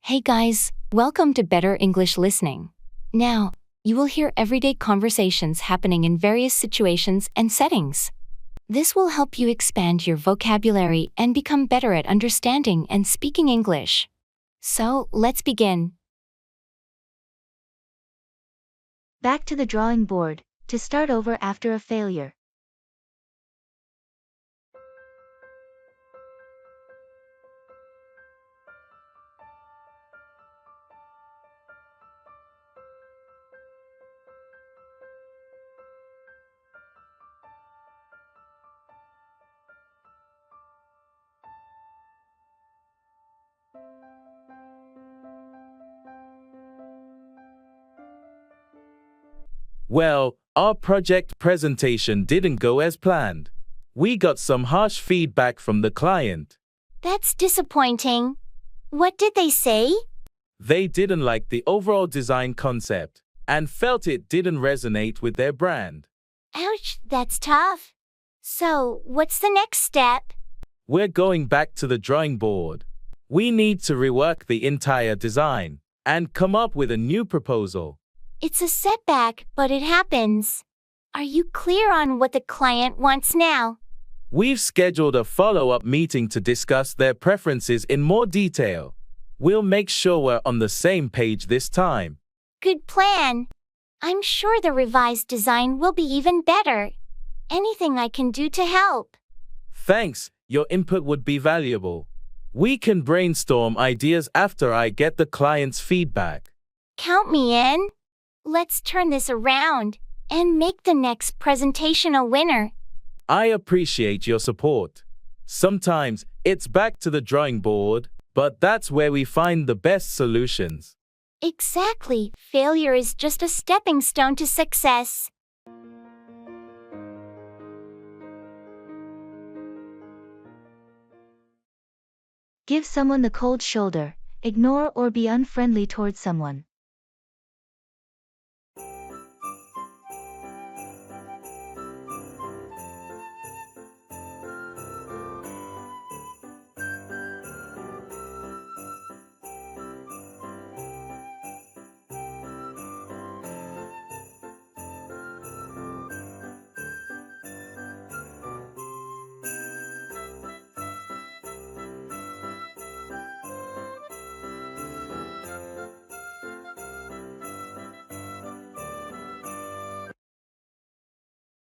Hey guys, welcome to Better English Listening. Now, you will hear everyday conversations happening in various situations and settings. This will help you expand your vocabulary and become better at understanding and speaking English. So, let's begin. Back to the drawing board, to start over after a failure. Well, our project presentation didn't go as planned. We got some harsh feedback from the client. That's disappointing. What did they say? They didn't like the overall design concept and felt it didn't resonate with their brand. Ouch, that's tough. So, what's the next step? We're going back to the drawing board. We need to rework the entire design and come up with a new proposal. It's a setback, but it happens. Are you clear on what the client wants now? We've scheduled a follow-up meeting to discuss their preferences in more detail. We'll make sure we're on the same page this time. Good plan. I'm sure the revised design will be even better. Anything I can do to help. Thanks, your input would be valuable. We can brainstorm ideas after I get the client's feedback. Count me in. Let's turn this around and make the next presentation a winner. I appreciate your support. Sometimes it's back to the drawing board, but that's where we find the best solutions. Exactly. Failure is just a stepping stone to success. Give someone the cold shoulder, ignore or be unfriendly towards someone.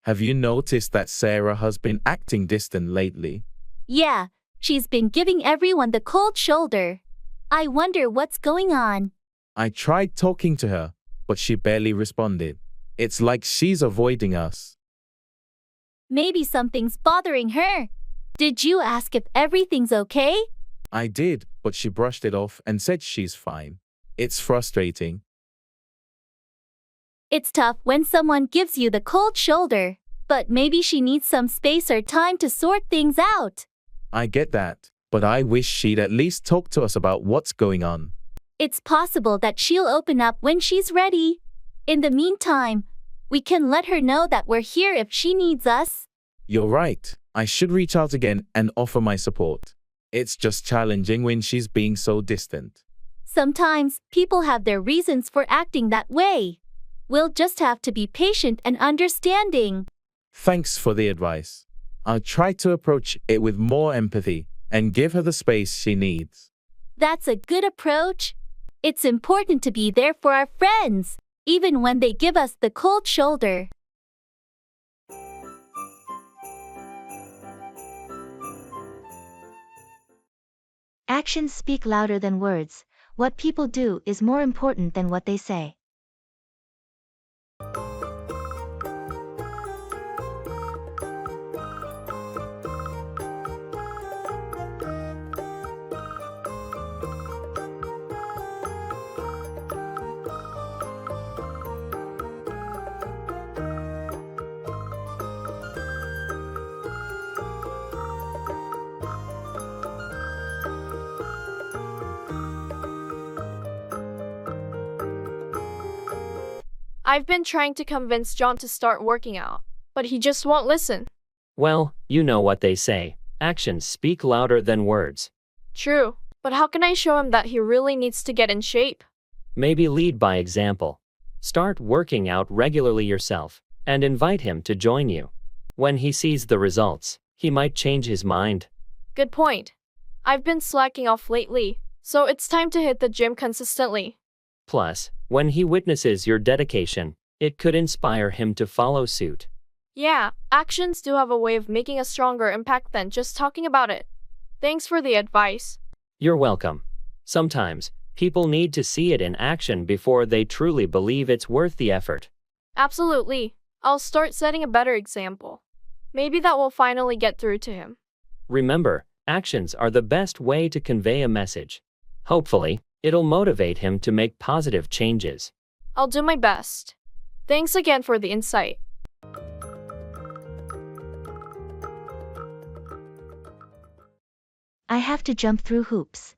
Have you noticed that Sarah has been acting distant lately? Yeah, she's been giving everyone the cold shoulder. I wonder what's going on. I tried talking to her, but she barely responded. It's like she's avoiding us. Maybe something's bothering her. Did you ask if everything's okay? I did, but she brushed it off and said she's fine. It's frustrating. It's tough when someone gives you the cold shoulder, but maybe she needs some space or time to sort things out. I get that, but I wish she'd at least talk to us about what's going on. It's possible that she'll open up when she's ready. In the meantime, we can let her know that we're here if she needs us. You're right. I should reach out again and offer my support. It's just challenging when she's being so distant. Sometimes people have their reasons for acting that way. We'll just have to be patient and understanding. Thanks for the advice. I'll try to approach it with more empathy and give her the space she needs. That's a good approach. It's important to be there for our friends, even when they give us the cold shoulder. Actions speak louder than words. What people do is more important than what they say. I've been trying to convince John to start working out, but he just won't listen. Well, you know what they say. Actions speak louder than words. True, But how can I show him that he really needs to get in shape? Maybe lead by example. Start working out regularly yourself and invite him to join you. When he sees the results, he might change his mind. Good point. I've been slacking off lately, so it's time to hit the gym consistently. Plus, when he witnesses your dedication, it could inspire him to follow suit. Yeah, actions do have a way of making a stronger impact than just talking about it. Thanks for the advice. You're welcome. Sometimes, people need to see it in action before they truly believe it's worth the effort. Absolutely. I'll start setting a better example. Maybe that will finally get through to him. Remember, actions are the best way to convey a message. Hopefully, it'll motivate him to make positive changes. I'll do my best. Thanks again for the insight. I have to jump through hoops.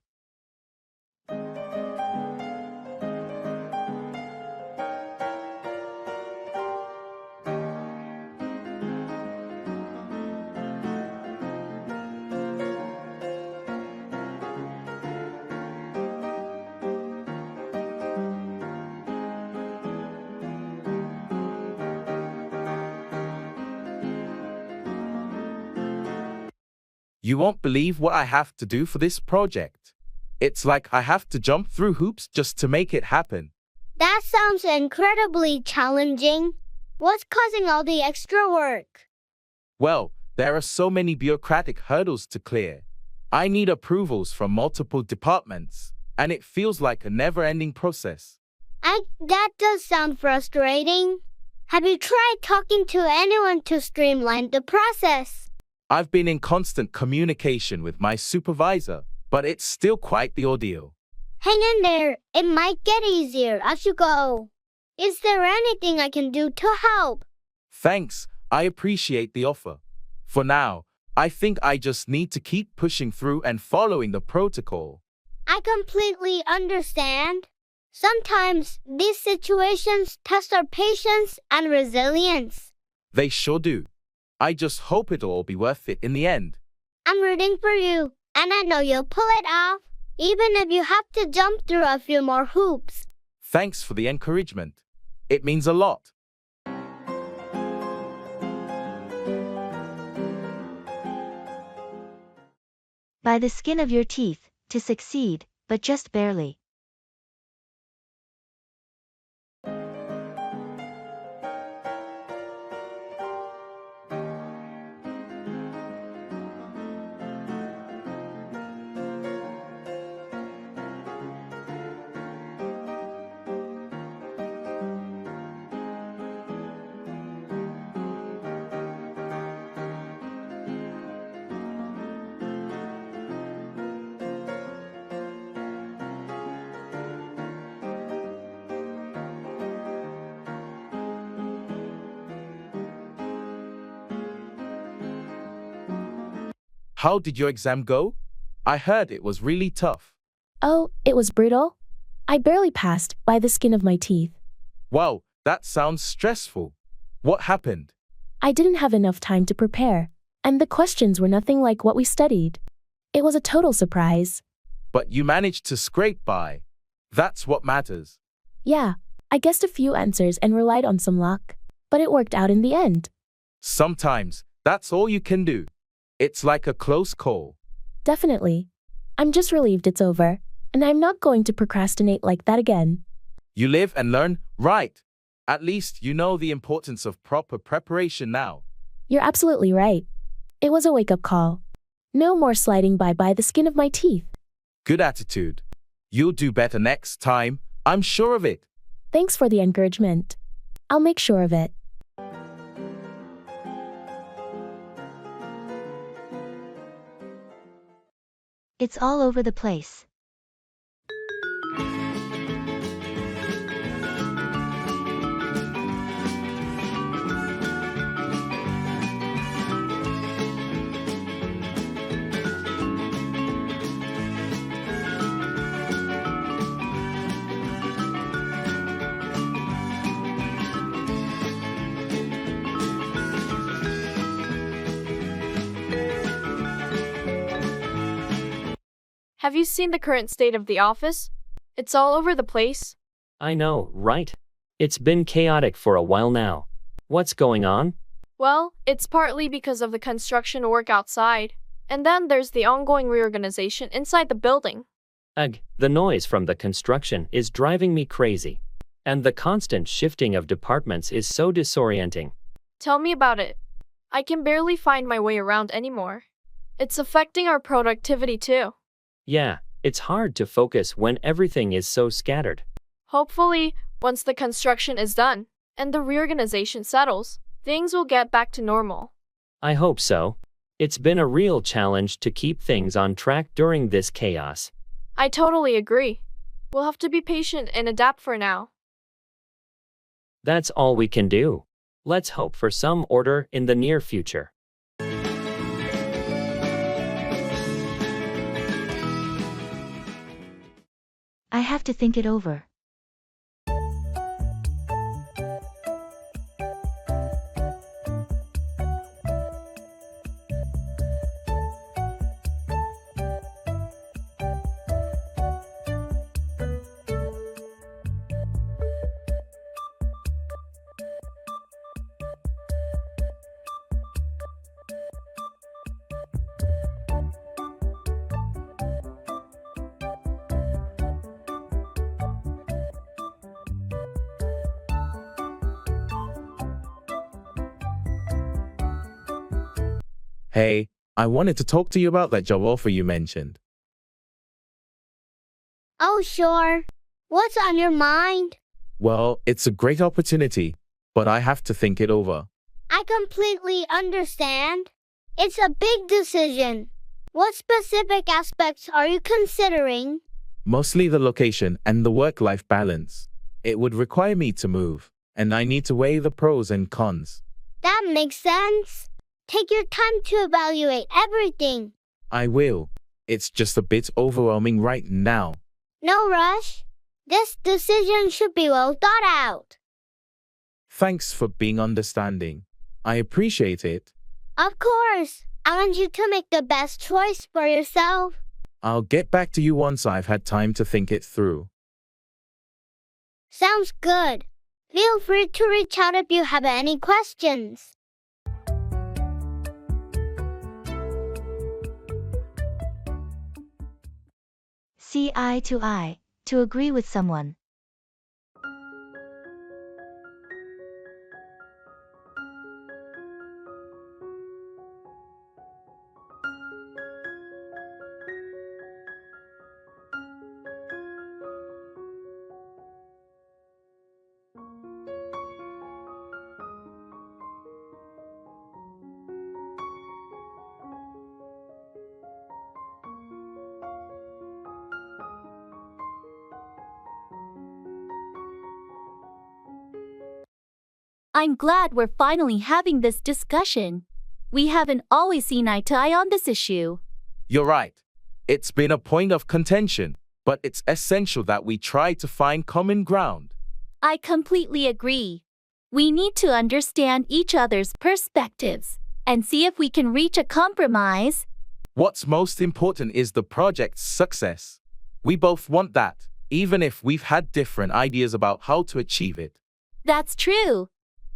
You won't believe what I have to do for this project. It's like I have to jump through hoops just to make it happen. That sounds incredibly challenging. What's causing all the extra work? Well, there are so many bureaucratic hurdles to clear. I need approvals from multiple departments, and it feels like a never-ending process. That does sound frustrating. Have you tried talking to anyone to streamline the process? I've been in constant communication with my supervisor, but it's still quite the ordeal. Hang in there. It might get easier as you go. Is there anything I can do to help? Thanks, I appreciate the offer. For now, I think I just need to keep pushing through and following the protocol. I completely understand. Sometimes these situations test our patience and resilience. They sure do. I just hope it'll all be worth it in the end. I'm rooting for you, and I know you'll pull it off, even if you have to jump through a few more hoops. Thanks for the encouragement. It means a lot. By the skin of your teeth, to succeed, but just barely. How did your exam go? I heard it was really tough. Oh, it was brutal. I barely passed by the skin of my teeth. Wow, that sounds stressful. What happened? I didn't have enough time to prepare, and the questions were nothing like what we studied. It was a total surprise. But you managed to scrape by. That's what matters. Yeah, I guessed a few answers and relied on some luck, but it worked out in the end. Sometimes, that's all you can do. It's like a close call. Definitely. I'm just relieved it's over, and I'm not going to procrastinate like that again. You live and learn, right? At least you know the importance of proper preparation now. You're absolutely right. It was a wake-up call. No more sliding by the skin of my teeth. Good attitude. You'll do better next time, I'm sure of it. Thanks for the encouragement. I'll make sure of it. It's all over the place. Have you seen the current state of the office? It's all over the place. I know, right? It's been chaotic for a while now. What's going on? Well, it's partly because of the construction work outside. And then there's the ongoing reorganization inside the building. Ugh, the noise from the construction is driving me crazy. And the constant shifting of departments is so disorienting. Tell me about it. I can barely find my way around anymore. It's affecting our productivity too. Yeah, it's hard to focus when everything is so scattered. Hopefully, once the construction is done and the reorganization settles, things will get back to normal. I hope so. It's been a real challenge to keep things on track during this chaos. I totally agree. We'll have to be patient and adapt for now. That's all we can do. Let's hope for some order in the near future. I have to think it over. Hey, I wanted to talk to you about that job offer you mentioned. Oh, sure. What's on your mind? Well, it's a great opportunity, but I have to think it over. I completely understand. It's a big decision. What specific aspects are you considering? Mostly the location and the work-life balance. It would require me to move, and I need to weigh the pros and cons. That makes sense. Take your time to evaluate everything. I will. It's just a bit overwhelming right now. No rush. This decision should be well thought out. Thanks for being understanding. I appreciate it. Of course. I want you to make the best choice for yourself. I'll get back to you once I've had time to think it through. Sounds good. Feel free to reach out if you have any questions. See eye to eye, to agree with someone. I'm glad we're finally having this discussion. We haven't always seen eye to eye on this issue. You're right. It's been a point of contention, but it's essential that we try to find common ground. I completely agree. We need to understand each other's perspectives and see if we can reach a compromise. What's most important is the project's success. We both want that, even if we've had different ideas about how to achieve it. That's true.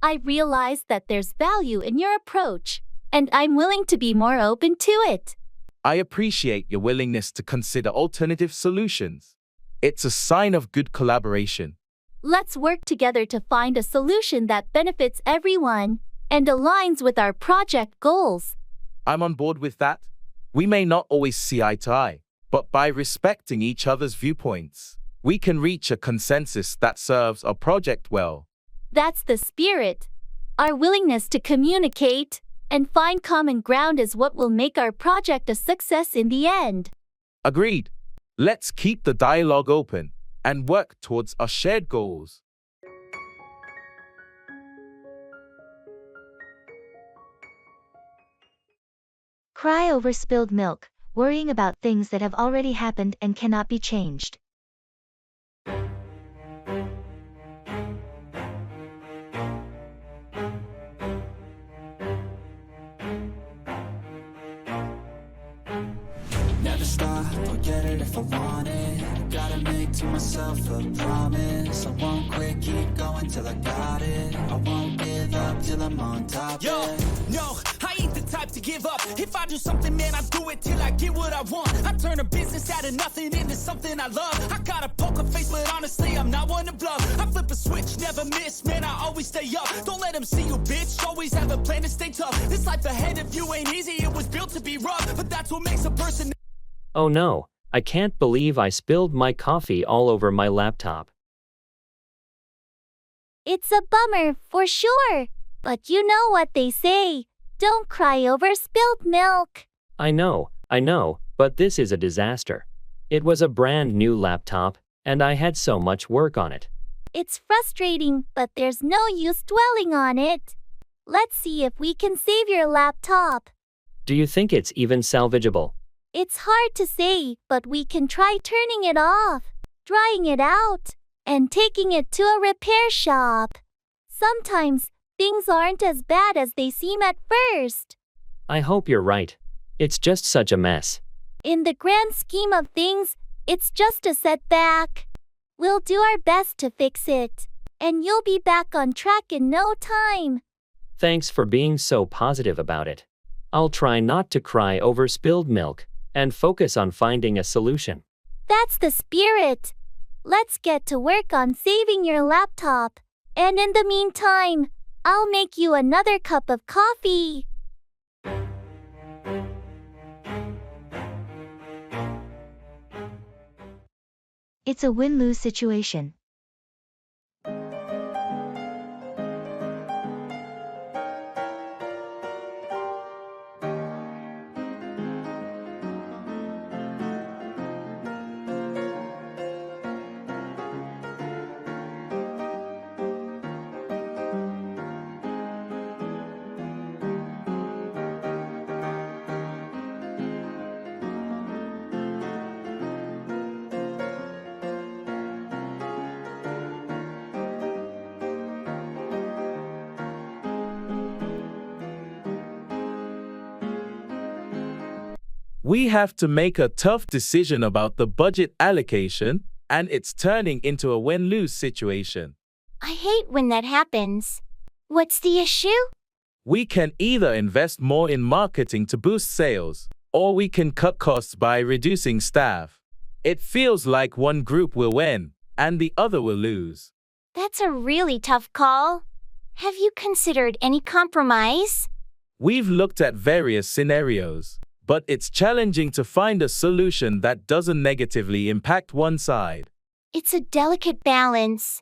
I realize that there's value in your approach, and I'm willing to be more open to it. I appreciate your willingness to consider alternative solutions. It's a sign of good collaboration. Let's work together to find a solution that benefits everyone and aligns with our project goals. I'm on board with that. We may not always see eye to eye, but by respecting each other's viewpoints, we can reach a consensus that serves our project well. That's the spirit. Our willingness to communicate and find common ground is what will make our project a success in the end. Agreed. Let's keep the dialogue open and work towards our shared goals. Cry over spilled milk, worrying about things that have already happened and cannot be changed. Never stop or get it it if I want it. Gotta make to myself a promise. I won't quit, keep going till I got it. I won't give up till I'm on top. Yo, no, I ain't the type to give up. If I do something, man, I do it till I get what I want. I turn a business out of nothing into something I love. I got a poker face, but honestly, I'm not one to bluff. I flip a switch, never miss, man, I always stay up. Don't let them see you, bitch, always have a plan to stay tough. This life ahead of you ain't easy, it was built to be rough. But that's what makes a person. Oh no, I can't believe I spilled my coffee all over my laptop. It's a bummer, for sure. But you know what they say. Don't cry over spilled milk. I know, but this is a disaster. It was a brand new laptop, and I had so much work on it. It's frustrating, but there's no use dwelling on it. Let's see if we can save your laptop. Do you think it's even salvageable? It's hard to say, but we can try turning it off, drying it out, and taking it to a repair shop. Sometimes, things aren't as bad as they seem at first. I hope you're right. It's just such a mess. In the grand scheme of things, it's just a setback. We'll do our best to fix it, and you'll be back on track in no time. Thanks for being so positive about it. I'll try not to cry over spilled milk and focus on finding a solution. That's the spirit. Let's get to work on saving your laptop. And in the meantime, I'll make you another cup of coffee. It's a win-lose situation. We have to make a tough decision about the budget allocation, and it's turning into a win-lose situation. I hate when that happens. What's the issue? We can either invest more in marketing to boost sales, or we can cut costs by reducing staff. It feels like one group will win, and the other will lose. That's a really tough call. Have you considered any compromise? We've looked at various scenarios, but it's challenging to find a solution that doesn't negatively impact one side. It's a delicate balance.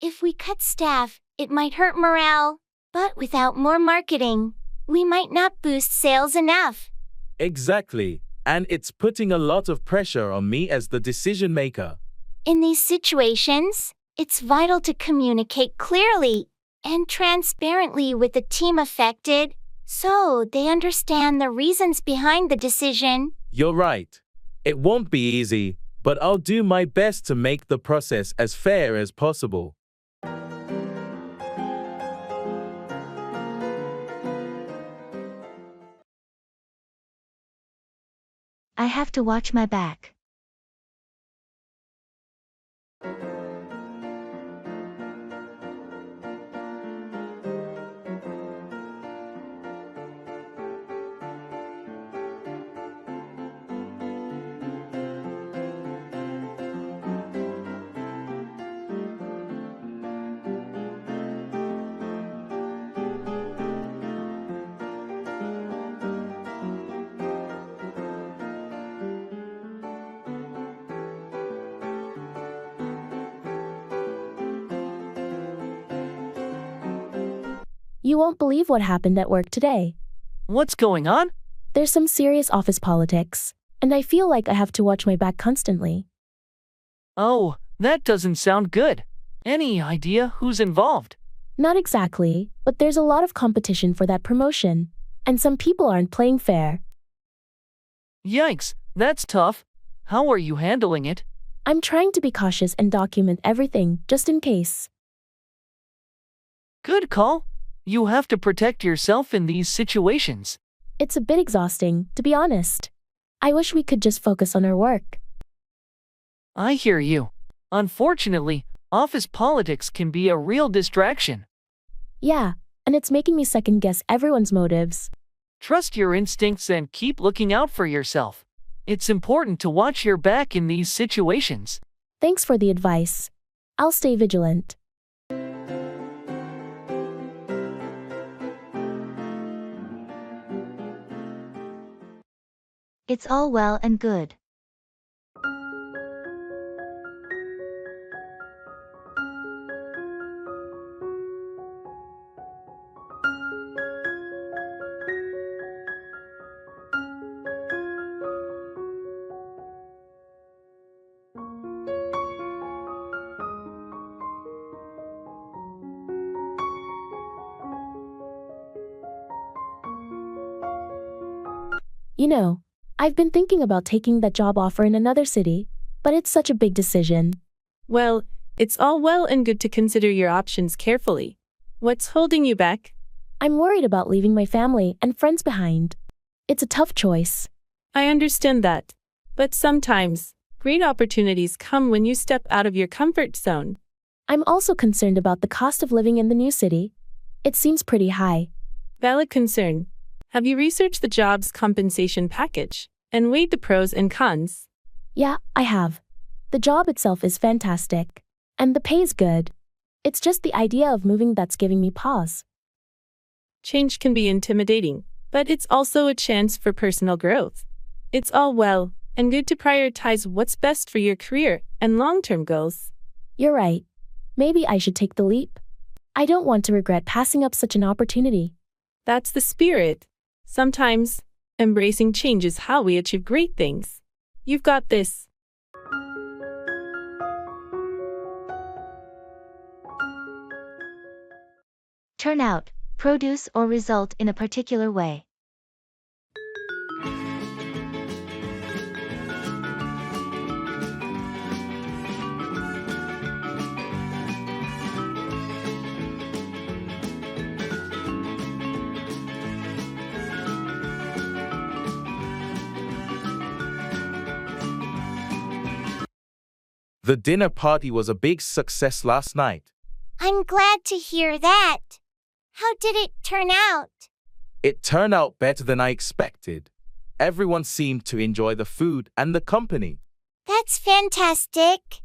If we cut staff, it might hurt morale, but without more marketing, we might not boost sales enough. Exactly, and it's putting a lot of pressure on me as the decision maker. In these situations, it's vital to communicate clearly and transparently with the team affected, so they understand the reasons behind the decision. You're right. It won't be easy, but I'll do my best to make the process as fair as possible. I have to watch my back. You won't believe what happened at work today. What's going on? There's some serious office politics, and I feel like I have to watch my back constantly. Oh, that doesn't sound good. Any idea who's involved? Not exactly, but there's a lot of competition for that promotion, and some people aren't playing fair. Yikes, that's tough. How are you handling it? I'm trying to be cautious and document everything, just in case. Good call. You have to protect yourself in these situations. It's a bit exhausting, to be honest. I wish we could just focus on our work. I hear you. Unfortunately, office politics can be a real distraction. Yeah, and it's making me second guess everyone's motives. Trust your instincts and keep looking out for yourself. It's important to watch your back in these situations. Thanks for the advice. I'll stay vigilant. It's all well and good. You know, I've been thinking about taking that job offer in another city, but it's such a big decision. Well, it's all well and good to consider your options carefully. What's holding you back? I'm worried about leaving my family and friends behind. It's a tough choice. I understand that. But sometimes, great opportunities come when you step out of your comfort zone. I'm also concerned about the cost of living in the new city. It seems pretty high. Valid concern. Have you researched the job's compensation package and weighed the pros and cons? Yeah, I have. The job itself is fantastic. And the pay's good. It's just the idea of moving that's giving me pause. Change can be intimidating, but it's also a chance for personal growth. It's all well and good to prioritize what's best for your career and long-term goals. You're right. Maybe I should take the leap. I don't want to regret passing up such an opportunity. That's the spirit. Sometimes, embracing change is how we achieve great things. You've got this. Turn out, produce or result in a particular way. The dinner party was a big success last night. I'm glad to hear that. How did it turn out? It turned out better than I expected. Everyone seemed to enjoy the food and the company. That's fantastic.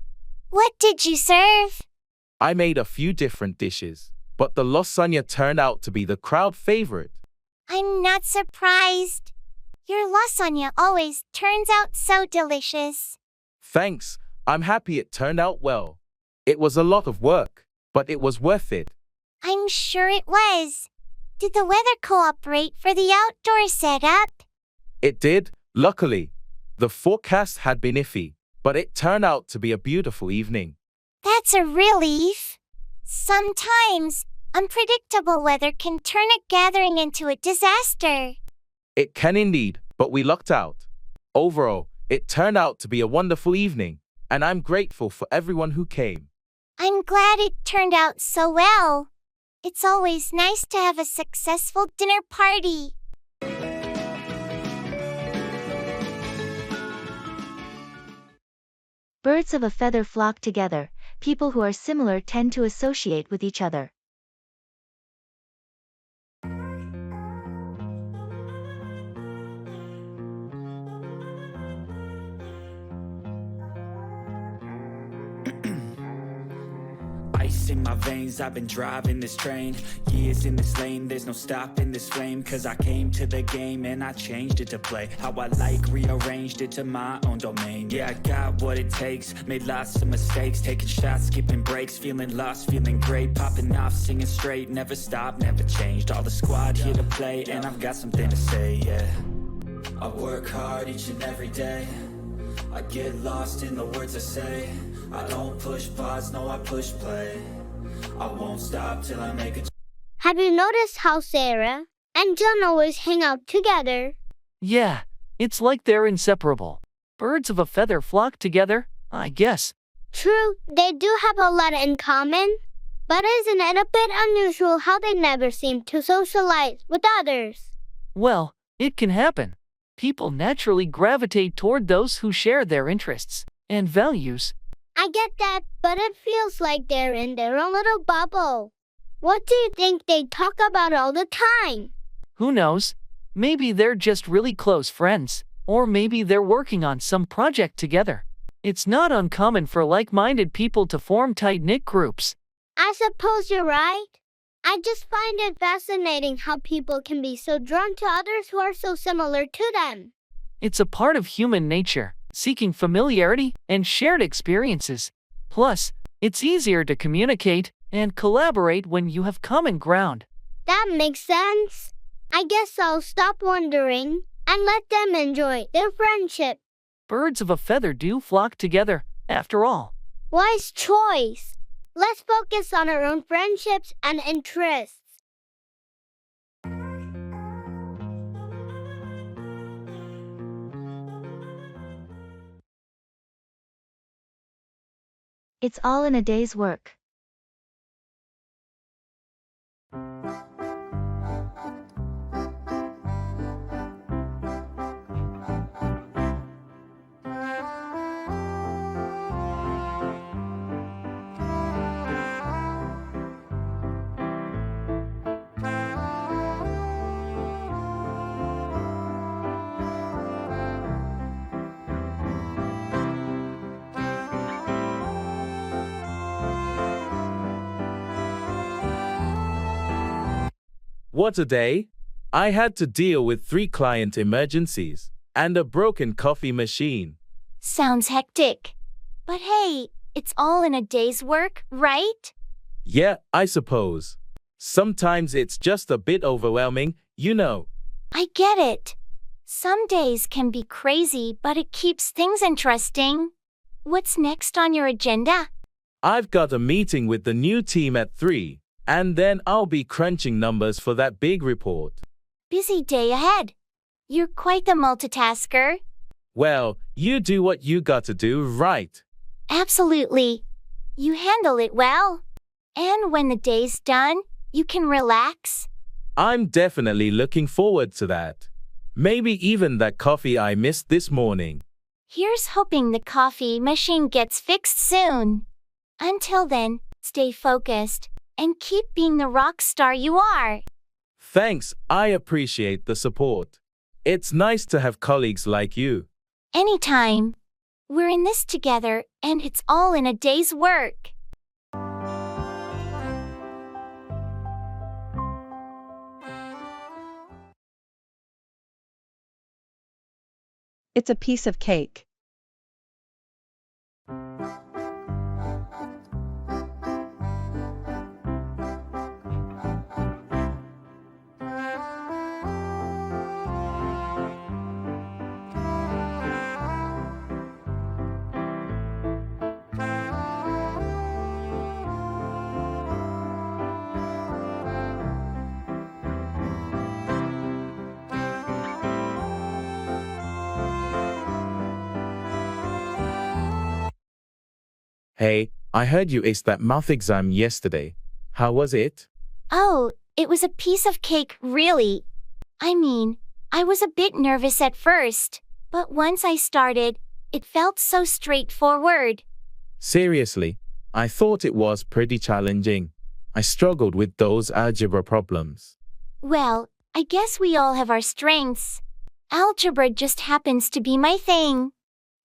What did you serve? I made a few different dishes, but the lasagna turned out to be the crowd favorite. I'm not surprised. Your lasagna always turns out so delicious. Thanks. I'm happy it turned out well. It was a lot of work, but it was worth it. I'm sure it was. Did the weather cooperate for the outdoor setup? It did, luckily. The forecast had been iffy, but it turned out to be a beautiful evening. That's a relief. Sometimes, unpredictable weather can turn a gathering into a disaster. It can indeed, but we lucked out. Overall, it turned out to be a wonderful evening, and I'm grateful for everyone who came. I'm glad it turned out so well. It's always nice to have a successful dinner party. Birds of a feather flock together. People who are similar tend to associate with each other. Ice in my veins, I've been driving this train. Years in this lane, there's no stopping this flame. Cause I came to the game and I changed it to play how I like, rearranged it to my own domain. Yeah, I got what it takes, made lots of mistakes, taking shots, skipping breaks, feeling lost, feeling great, popping off, singing straight, never stopped, never changed. All the squad here to play, and I've got something to say, yeah. I work hard each and every day. I get lost in the words I say. I don't push pause, no, I push play. I won't stop till I make it. Have you noticed how Sarah and John always hang out together? Yeah, it's like they're inseparable. Birds of a feather flock together, I guess. True, they do have a lot in common. But isn't it a bit unusual how they never seem to socialize with others? Well, it can happen. People naturally gravitate toward those who share their interests. and values. I get that, but it feels like they're in their own little bubble. What do you think they talk about all the time? Who knows? Maybe they're just really close friends, or maybe they're working on some project together. It's not uncommon for like-minded people to form tight-knit groups. I suppose you're right. I just find it fascinating how people can be so drawn to others who are so similar to them. It's a part of human nature, seeking familiarity and shared experiences. Plus, it's easier to communicate and collaborate when you have common ground. That makes sense. I guess I'll stop wondering and let them enjoy their friendship. Birds of a feather do flock together, after all. Wise choice. Let's focus on our own friendships and interests. It's all in a day's work. What a day! I had to deal with 3 client emergencies and a broken coffee machine. Sounds hectic. But hey, it's all in a day's work, right? Yeah, I suppose. Sometimes it's just a bit overwhelming, you know. I get it. Some days can be crazy, but it keeps things interesting. What's next on your agenda? I've got a meeting with the new team at 3, and then I'll be crunching numbers for that big report. Busy day ahead. You're quite the multitasker. Well, you do what you gotta do, right? Absolutely. You handle it well. And when the day's done, you can relax. I'm definitely looking forward to that. Maybe even that coffee I missed this morning. Here's hoping the coffee machine gets fixed soon. Until then, stay focused and keep being the rock star you are. Thanks, I appreciate the support. It's nice to have colleagues like you. Anytime. We're in this together, and it's all in a day's work. It's a piece of cake. Hey, I heard you aced that math exam yesterday. How was it? Oh, it was a piece of cake, really. I mean, I was a bit nervous at first, but once I started, it felt so straightforward. Seriously, I thought it was pretty challenging. I struggled with those algebra problems. Well, I guess we all have our strengths. Algebra just happens to be my thing.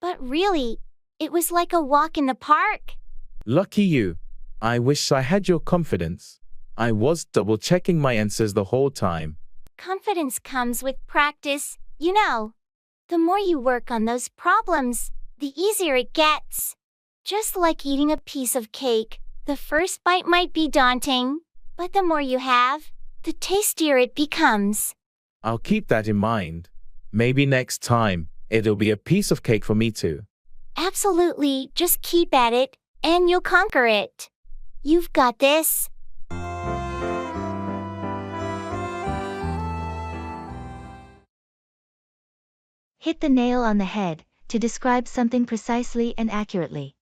But really, it was like a walk in the park. Lucky you. I wish I had your confidence. I was double-checking my answers the whole time. Confidence comes with practice, you know. The more you work on those problems, the easier it gets. Just like eating a piece of cake, the first bite might be daunting, but the more you have, the tastier it becomes. I'll keep that in mind. Maybe next time, it'll be a piece of cake for me too. Absolutely, just keep at it, and you'll conquer it. You've got this. Hit the nail on the head to describe something precisely and accurately.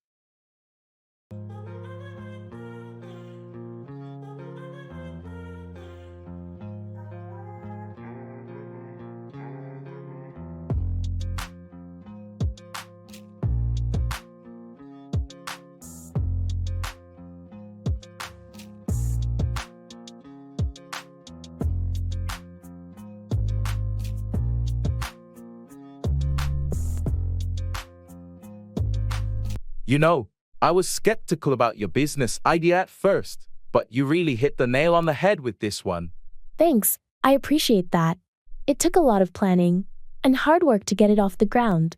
You know, I was skeptical about your business idea at first, but you really hit the nail on the head with this one. Thanks, I appreciate that. It took a lot of planning and hard work to get it off the ground.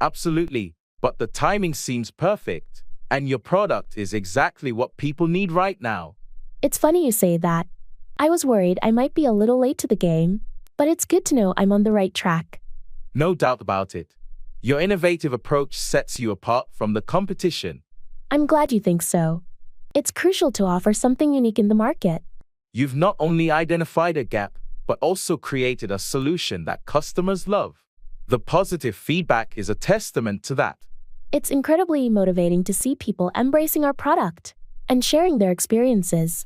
Absolutely, but the timing seems perfect, and your product is exactly what people need right now. It's funny you say that. I was worried I might be a little late to the game, but it's good to know I'm on the right track. No doubt about it. Your innovative approach sets you apart from the competition. I'm glad you think so. It's crucial to offer something unique in the market. You've not only identified a gap, but also created a solution that customers love. The positive feedback is a testament to that. It's incredibly motivating to see people embracing our product and sharing their experiences.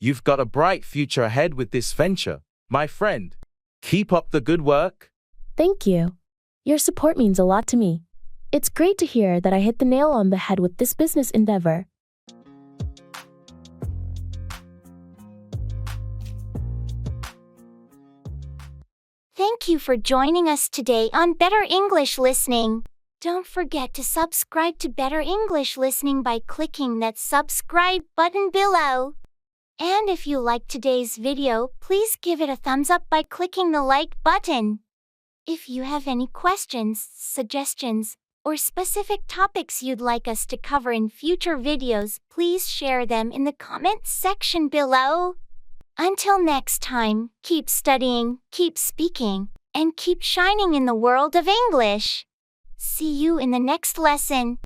You've got a bright future ahead with this venture, my friend. Keep up the good work. Thank you. Your support means a lot to me. It's great to hear that I hit the nail on the head with this business endeavor. Thank you for joining us today on Better English Listening. Don't forget to subscribe to Better English Listening by clicking that subscribe button below. And if you liked today's video, please give it a thumbs up by clicking the like button. If you have any questions, suggestions, or specific topics you'd like us to cover in future videos, please share them in the comments section below. Until next time, keep studying, keep speaking, and keep shining in the world of English. See you in the next lesson.